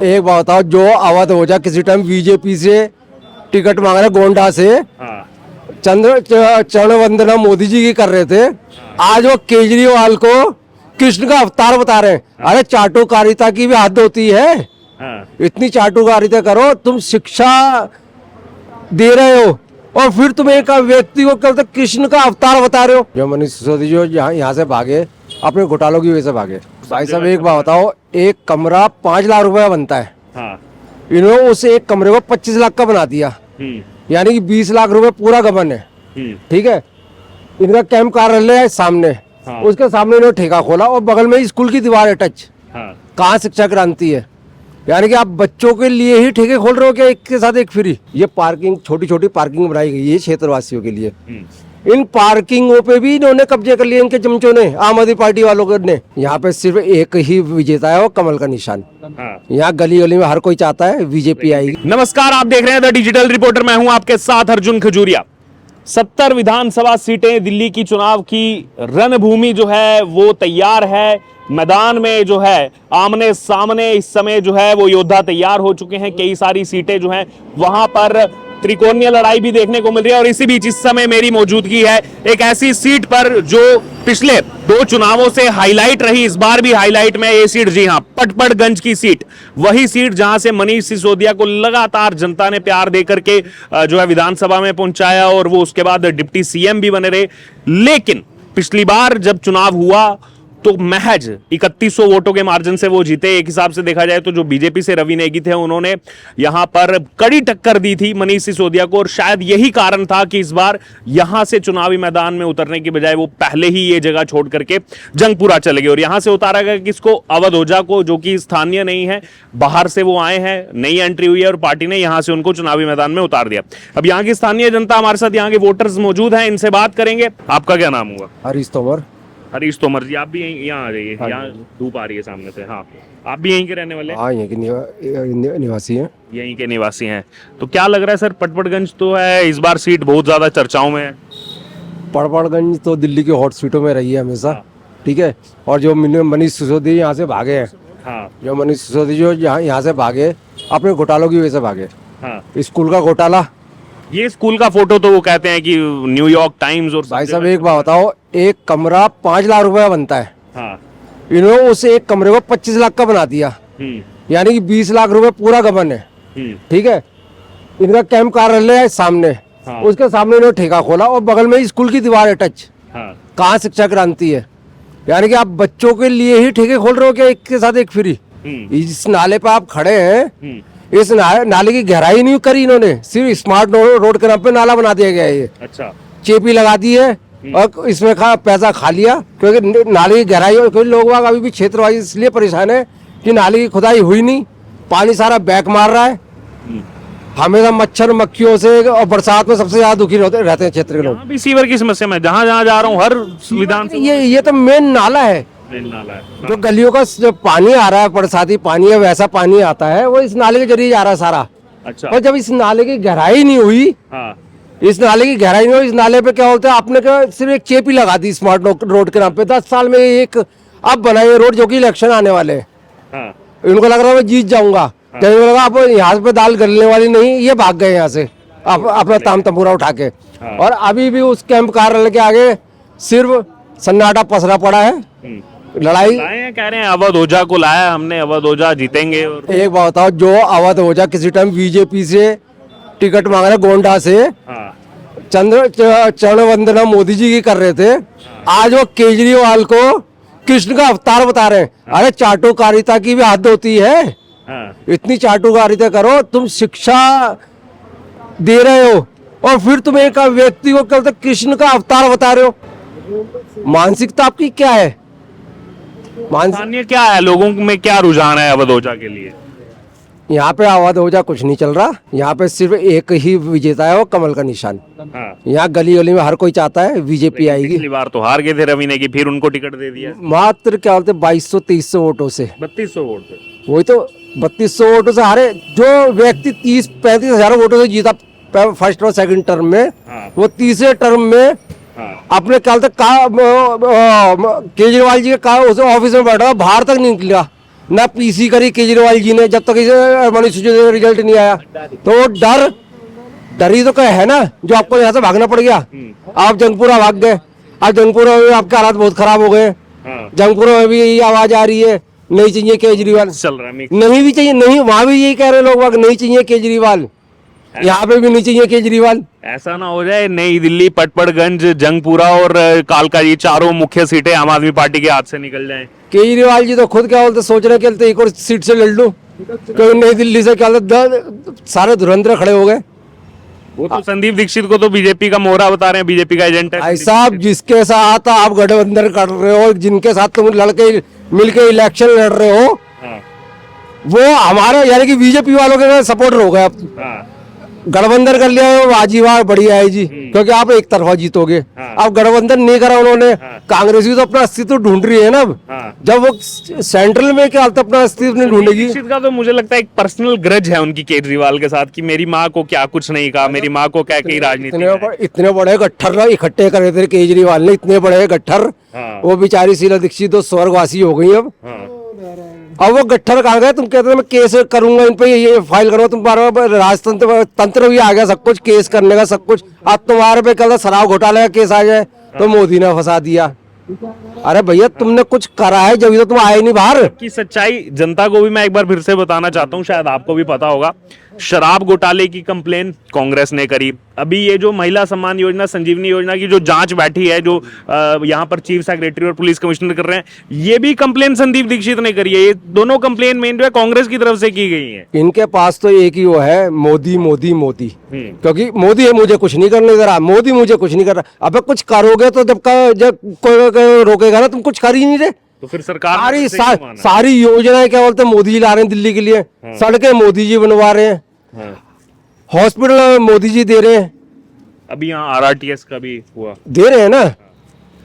एक बात बताओ, जो अवध ओझा किसी टाइम बीजेपी से टिकट मांग रहे गोंडा से, चरण वंदना मोदी जी की कर रहे थे, आज वो केजरीवाल को कृष्ण का अवतार बता रहे हैं। अरे चाटुकारिता की भी हद होती है। इतनी चाटुकारिता करो, तुम शिक्षा दे रहे हो और फिर तुम एक व्यक्ति को कहते कृष्ण का अवतार बता रहे हो। जो मनीष सिसोदिया जो यहाँ से भागे, अपने घोटालों की वजह से भागे। भाई साहब एक बात बताओ, एक कमरा 5 लाख रुपए बनता है, इन्होंने उस एक कमरे को 25 लाख का बना दिया, यानी कि 20 लाख रुपए पूरा गबन है। ठीक है, इनका कैंप कार्यालय है सामने, उसके सामने इन्होंने ठेका खोला और बगल में स्कूल की दीवार है टच। कहाँ शिक्षा क्रांति है? यानी कि आप बच्चों के लिए ही ठेके खोल रहे हो क्या, एक के साथ एक फ्री? ये पार्किंग, छोटी छोटी पार्किंग बनाई गई है क्षेत्रवासियों के लिए। इन पार्किंगों पे भी इन्होंने कब्जे कर लिए, इनके चमचों ने, आम आदमी पार्टी वालों ने। यहाँ पे सिर्फ एक ही विजेता है, वो कमल का निशान। यहाँ गली गली में हर कोई चाहता है बीजेपी आएगी। नमस्कार, आप देख रहे हैं द डिजिटल रिपोर्टर। मैं हूं आपके साथ अर्जुन खजूरिया। 70 विधानसभा सीटें दिल्ली की चुनाव की रणभूमि जो है वो तैयार है। मैदान में जो है आमने सामने इस समय जो है वो योद्धा तैयार हो चुके हैं। कई सारी सीटें जो हैं वहां पर त्रिकोणीय लड़ाई भी देखने को मिल रही है। और इसी बीच इस समय मेरी मौजूदगी है एक ऐसी सीट पर जो पिछले 2 चुनावों से हाईलाइट रही, इस बार भी हाईलाइट में ये सीट, जी हां, पटपड़गंज की सीट, वही सीट जहां से मनीष सिसोदिया को लगातार जनता ने प्यार देकर के जो है विधानसभा में पहुंचाया और वो उसके बाद डिप्टी सीएम भी बने रहे। लेकिन पिछली बार जब चुनाव हुआ तो महज 3100 वोटों के मार्जिन से वो जीते। एक हिसाब से देखा जाए तो जो बीजेपी से रवि नेगी थे, उन्होंने यहां पर कड़ी टक्कर दी थी मनीष सिसोदिया को, और शायद यही कारण था कि इस बार यहां से चुनावी मैदान में उतरने की बजाय वो पहले ही ये जगह छोड़ करके जंगपुरा चले गए। और यहां से उतारा गया किसको? अवध ओझा को, जो कि स्थानीय नहीं है, बाहर से वो आए हैं, नई एंट्री हुई है और पार्टी ने यहां से उनको चुनावी मैदान में उतार दिया। अब यहाँ की स्थानीय जनता हमारे साथ, यहाँ के वोटर्स मौजूद हैं, इनसे बात करेंगे। आपका क्या नाम हुआ? हरीश तोमर जी, आप भी यहाँ आ जाइए। यहाँ धूप आ रही है सामने से। हाँ, आप भी यहीं के रहने वाले? हाँ, यहीं के निवासी हैं। यहीं के निवासी हैं। तो क्या लग रहा है सर, पटपड़गंज तो है, इस बार सीट बहुत ज्यादा चर्चाओं में है। पटपड़गंज तो दिल्ली की हॉट सीटों में रही है हमेशा। ठीक है, और जो मनीष सिसोदिया यहाँ से भागे हैं, जो मनीष सिसोदिया जो यहाँ से भागे, अपने घोटालों की वजह से भागे। स्कूल का घोटाला, ये स्कूल का फोटो तो वो कहते हैं कि न्यूयॉर्क टाइम्स और। भाई साहब एक बात बताओ, एक कमरा 5 लाख रुपए बनता है, इन्होंने उस एक कमरे को 25 लाख का बना दिया, यानी कि 20 लाख रुपए पूरा गबन है। ठीक है, इनका कैंप कार्यालय है सामने, उसके सामने इन्होंने ठेका खोला और बगल में स्कूल की दीवार है टच। कहाँ शिक्षा क्रांति है? यानी कि आप बच्चों के लिए ही ठेके खोल रहे हो क्या, एक के साथ एक फ्री? इस नाले पे आप खड़े हैं, इस नाले की गहराई नहीं करी इन्होंने, सिर्फ स्मार्ट रोड के नाम पे नाला बना दिया गया है ये। अच्छा, चेपी लगा दी है और इसमें पैसा खा लिया, क्योंकि नाले की गहराई, और कोई लोग अभी भी क्षेत्रवासी इसलिए परेशान है कि नाले की खुदाई हुई नहीं, पानी सारा बैक मार रहा है। हमेशा मच्छर मक्खियों से, और बरसात में सबसे ज्यादा दुखी रहते हैं क्षेत्र के लोग। भी सीवर की समस्या में जहाँ जहाँ जा रहा हूँ हर विधान, ये तो मेन नाला है, जो गलियों का जो पानी आ रहा है, बरसाती पानी है, वैसा पानी आता है, वो इस नाले के जरिए जा रहा है सारा। अच्छा, और जब इस नाले की गहराई नहीं हुई, इस नाले की गहराई नहीं हुई, इस नाले पे क्या होता है, आपने क्या सिर्फ एक चेपी लगा दी स्मार्ट रोड के नाम पे। 10 साल में एक अब बनाए रोड, जो कि इलेक्शन आने वाले हैं, इनको लग रहा है मैं जीत जाऊंगा, जब लगा अब यहाँ पे दाल गलने वाली नहीं, ये भाग गए यहाँ से अपना ताम तंबूरा उठा के। और अभी भी उस कैंप कार्यालय के आगे सिर्फ सन्नाटा पसरा पड़ा है। लड़ाई कह रहे हैं अवध ओझा को लाया हमने, अवध ओझा जीतेंगे। और एक बात बताओ, जो अवध ओझा किसी टाइम बीजेपी से टिकट मांग रहे गोंडा से, चरण वंदना मोदी जी की कर रहे थे, आज वो केजरीवाल को कृष्ण का अवतार बता रहे हैं। अरे चाटुकारिता की भी हद होती है। इतनी चाटुकारिता करो, तुम शिक्षा दे रहे हो और फिर तुम एक व्यक्ति को कहते कृष्ण का अवतार बता रहे हो। मानसिकता आपकी क्या है? मानसिक क्या है, लोगों में क्या रुझान है अवध ओझा के लिए? यहाँ पे अवध ओझा कुछ नहीं चल रहा, यहाँ पे सिर्फ एक ही विजेता है, वो कमल का निशान। यहाँ गली गली में हर कोई चाहता है बीजेपी आएगी। पिछली बार तो हार गए थे रवि नेगी, फिर उनको टिकट दे दिया मात्र क्या बोलते 2200-2300 वोटों से। 3200 वोट से, वही तो 3200 वोटों से हारे। जो व्यक्ति 30-35 हजार वोटों से जीता फर्स्ट और सेकंड टर्म में, वो तीसरे टर्म में अपने ख्याल तक केजरीवाल जी के ऑफिस में बैठा, बाहर तक नहीं निकला, ना पीसी करी केजरीवाल जी ने जब तक इसे मनीष सिसोदिया का रिजल्ट नहीं आया। तो वो डर ही तो क्या है ना, जो आपको यहाँ से भागना पड़ गया। आप जंगपुरा भाग गए, आज जंगपुरा में आपके हालात बहुत खराब हो गए। जंगपुरा में भी यही आवाज आ रही है, नहीं चाहिए केजरीवाल। चल रहा है नहीं भी चाहिए, नहीं, वहां भी यही कह रहे लोग बाग, नहीं चाहिए केजरीवाल। यहाँ पे भी नहीं चाहिए केजरीवाल। ऐसा ना हो जाए नई दिल्ली, पटपड़गंज, जंगपुरा और कालका, ये चारों मुख्य सीटें आम आदमी पार्टी के हाथ से निकल जाएं। केजरीवाल जी तो खुद क्या बोलते, सोच रहे चलते एक और सीट से लड़ लूं, क्योंकि नई दिल्ली से क्या सारे धुरंधर खड़े हो गए। वो तो संदीप दीक्षित को तो बीजेपी का मोहरा बता रहे हैं, बीजेपी का एजेंट है। भाई साहब, जिसके साथ आप गठबंधन कर रहे हो, जिनके साथ तुम लड़के मिलके इलेक्शन लड़ रहे हो, वो हमारे यानी कि बीजेपी वालों के सपोर्टर हो गए। आप गठबंधन कर लिया है, वाजी वाह, बढ़िया है जी, क्योंकि आप एक तरफा जीतोगे। अब गठबंधन नहीं करा उन्होंने, कांग्रेस भी तो अपना अस्तित्व ढूंढ रही है ना। अब जब वो सेंट्रल में क्या तो अपना अस्तित्व नहीं ढूंढेगी। दीक्षित का तो मुझे लगता है एक पर्सनल ग्रज है उनकी केजरीवाल के साथ, कि मेरी माँ को क्या कुछ नहीं कहा, मेरी माँ को क्या कही राजनीति। इतने बड़े गट्ठर इकट्ठे करे थे केजरीवाल ने, इतने बड़े गट्ठर। वो बेचारी शीला दीक्षित तो स्वर्गवासी हो गई। अब वो गट्ठर कहाँ गए? तुम कहते थे मैं केस करूंगा इन पे, ये फाइल करूंगा। तुम्हारा राजतंत्र तंत्र भी आ गया, सब कुछ केस करने का, सब कुछ। अब तुम्हारे पे कल शराब घोटाले का केस आ जाए तो मोदी ने फंसा दिया। अरे भैया, तुमने कुछ करा है जब तो तुम आए नहीं बाहर की सच्चाई जनता को भी मैं एक बार फिर से बताना चाहता हूं, शायद आपको भी पता होगा। शराब घोटाले की कंप्लेन कांग्रेस ने करी। अभी ये जो महिला सम्मान योजना, संजीवनी योजना की जो जांच बैठी है, जो यहाँ पर चीफ सेक्रेटरी और पुलिस कमिश्नर कर रहे हैं, ये भी कंप्लेन संदीप दीक्षित ने करी है। ये दोनों कंप्लेन मेन जो है कांग्रेस की तरफ से की गई है। इनके पास तो एक ही वो है, मोदी मोदी मोदी। क्योंकि मोदी है, मुझे कुछ नहीं करने दे रहा, मोदी मुझे कुछ नहीं कर रहा। अबे कुछ करोगे तो जब कोई रोकेगा ना, तुम कुछ कर ही नहीं रहे। तो फिर सरकार सारी योजनाएं क्या बोलते हैं मोदी ला रहे हैं दिल्ली के लिए। सड़कें मोदी जी बनवा रहे हैं, हॉस्पिटल मोदी जी दे रहे हैं। अभी यहाँ आरआरटीएस का भी हुआ, दे रहे हैं ना।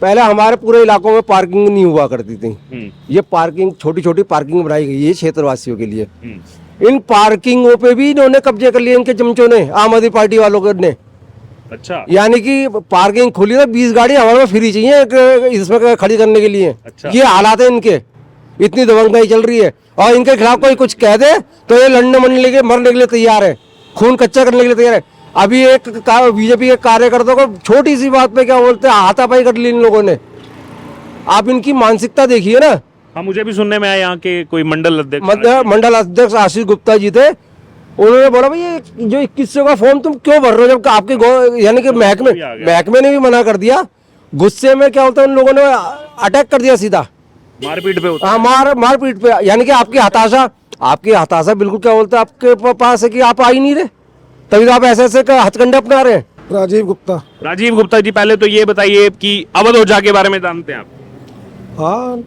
पहले हमारे पूरे इलाकों में पार्किंग नहीं हुआ करती थी। ये पार्किंग, छोटी छोटी पार्किंग बनाई गई है क्षेत्रवासियों के लिए। इन पार्किंगों पे भी इन्होंने कब्जे कर लिए, इनके चमचों ने, आम आदमी पार्टी वालों ने। अच्छा, यानी कि पार्किंग खुली ना, 20 गाड़ी हमारे में फ्री चाहिए इसमें खड़ी करने के लिए। अच्छा। ये हालात है इनके, इतनी दबंगई चल रही है। और इनके खिलाफ कोई कुछ कह दे तो ये लड़ने मरने के मरने के लिए तैयार है, खून कच्चा करने के लिए तैयार है। अभी एक बीजेपी के कार्यकर्ता को छोटी सी बात पे क्या बोलते हैं, हाथापाई कर ली इन लोगों ने। आप इनकी मानसिकता देखिए ना। हाँ, मुझे भी सुनने में आया यहाँ के कोई मंडल अध्यक्ष आशीष गुप्ता जी थे, उन्होंने बोला भाई ये जो 2100 का फॉर्म तुम क्यों भर रहे हो, जबकि आपके यानी कि महकमे ने भी मना कर दिया। गुस्से में क्या बोलते हैं, उन लोगों ने अटैक कर दिया सीधा, मारपीट पे। हाँ, मारपीट पे। यानी कि आपकी हताशा बिल्कुल क्या बोलते हैं आपके पास है कि आप आ ही नहीं रहे, तभी तो आप ऐसे ऐसे हथकंडे अपना रहे हैं। राजीव गुप्ता जी, पहले तो ये बताइए कि अवध ओझा के बारे में जानते हैं आप? हाँ,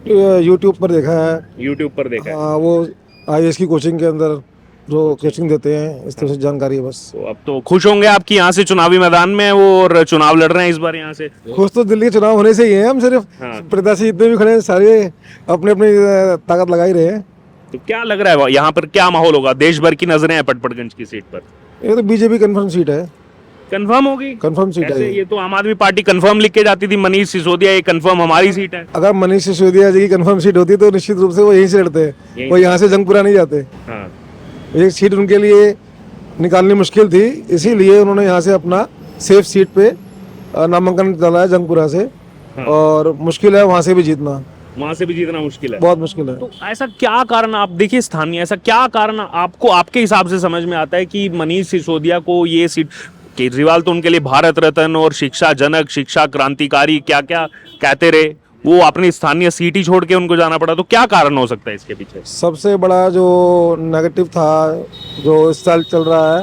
यूट्यूब पर देखा है। यूट्यूब पर देखा है। वो IAS की कोचिंग के अंदर जो कोचिंग देते हैं, इस तरह से जानकारी है बस। तो अब तो खुश होंगे आपकी यहाँ से चुनावी मैदान में वो, और चुनाव लड़ रहे हैं इस बार यहाँ से। खुश तो दिल्ली के चुनाव होने से ही है, हम सिर्फ प्रत्याशी जितने भी खड़े हैं सारे अपने अपनी ताकत लगा ही रहे हैं। तो क्या लग रहा है यहाँ पर क्या माहौल होगा? देश भर की नजरें हैं पटपड़गंज की सीट पर। ये तो बीजेपी कंफर्म सीट है। कंफर्म होगी? कंफर्म सीट है ये तो आम आदमी पार्टी कंफर्म लिख के जाती थी, मनीष सिसोदिया ये कंफर्म हमारी सीट है। अगर मनीष सिसोदिया जी की कंफर्म सीट होती तो निश्चित रूप से वो यहीं से लड़ते हैं, वो यहाँ से जंगपुरा नहीं जाते। एक सीट उनके लिए निकालनी मुश्किल थी, इसीलिए उन्होंने यहाँ से अपना सेफ सीट पे नामांकन डाला है जंगपुरा से। और मुश्किल है वहाँ से भी जीतना, मुश्किल है, बहुत मुश्किल है। तो ऐसा क्या कारण, आप देखिए स्थानीय, ऐसा क्या कारण आपको आपके हिसाब से समझ में आता है कि मनीष सिसोदिया को ये सीट? केजरीवाल तो उनके लिए भारत रत्न और शिक्षा जनक, शिक्षा क्रांतिकारी क्या क्या कहते रहे, वो अपनी स्थानीय सीट ही छोड़ के उनको जाना पड़ा। तो क्या कारण हो सकता है इसके पीछे? सबसे बड़ा जो नेगेटिव था, जो इस साल चल रहा है,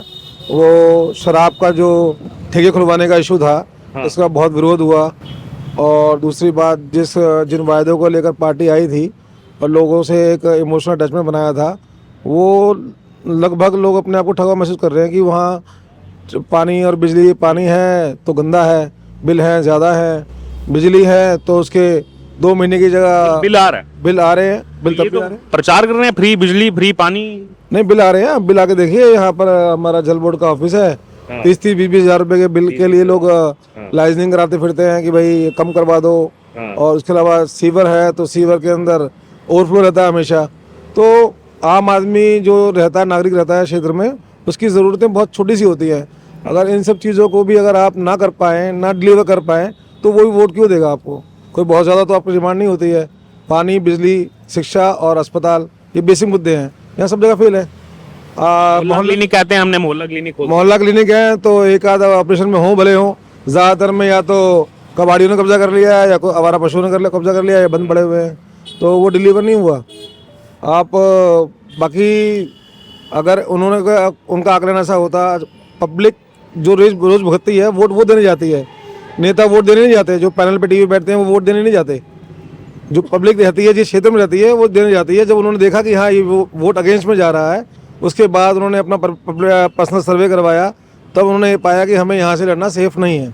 वो शराब का जो ठेके खुलवाने का इशू था। इसका बहुत विरोध हुआ। और दूसरी बात, जिन वायदों को लेकर पार्टी आई थी और लोगों से एक इमोशनल अटैचमेंट बनाया था, वो लगभग लोग अपने आप को ठगा महसूस कर रहे हैं कि वहाँ पानी और बिजली, पानी है तो गंदा है, बिल है ज़्यादा है, बिजली है तो उसके 2 महीने की जगह बिल आ रहे हैं। बिल तब भी आ रहे हैं। प्रचार कर रहे हैं फ्री बिजली फ्री पानी, नहीं बिल आ रहे हैं। बिल आके देखिए, यहाँ पर हमारा जल बोर्ड का ऑफिस है। 30-20 हज़ार रुपए के बिल के लिए लोग लाइजनिंग कराते फिरते हैं कि भाई कम करवा दो। और उसके अलावा सीवर है तो सीवर के अंदर ओवरफ्लो रहता है हमेशा, तो आम आदमी जो रहता है, नागरिक रहता है क्षेत्र में, उसकी ज़रूरतें बहुत छोटी सी होती है। अगर इन सब चीज़ों को भी अगर आप ना कर पाएँ, ना डिलीवर कर पाएँ, तो वो भी वोट क्यों देगा आपको? कोई बहुत ज़्यादा तो आपकी डिमांड नहीं होती है। पानी, बिजली, शिक्षा और अस्पताल, ये बेसिक मुद्दे हैं, यहाँ सब जगह फेल है। मोहल्ला क्लिनिक कहते हैं, हमने मोहल्ला क्लिनिक खोल मोहल्ला क्लिनिक है तो एक आध ऑपरेशन में हो भले हो, ज़्यादातर में या तो कबाड़ियों ने कब्जा कर लिया है, या कोई आवारा पशुओं ने कब्जा कर लिया है, या बंद पड़े हुए हैं, तो वो डिलीवर नहीं हुआ। आप बाकी अगर उनका आकलन ऐसा होता, पब्लिक जो रोज भुगतती है वोट वो देने जाती है, नेता वोट देने नहीं जाते। जो पैनल पे टीवी बैठते हैं वो वोट देने नहीं जाते। जो पब्लिक रहती है, जिस क्षेत्र में रहती है, वो देने जाती है। जब उन्होंने देखा कि हाँ ये वोट अगेंस्ट में जा रहा है, उसके बाद उन्होंने अपना पर्सनल सर्वे करवाया, तब उन्होंने पाया कि हमें यहाँ से लड़ना सेफ नहीं है,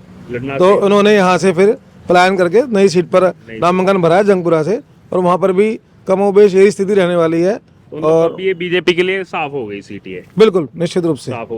तो उन्होंने यहाँ से फिर प्लान करके नई सीट पर नामांकन भरा है जंगपुरा से, और वहाँ पर भी कमोबेश यही स्थिति रहने वाली है। और ये बीजेपी के लिए साफ हो गई सीट, ये बिल्कुल निश्चित रूप से साफ हो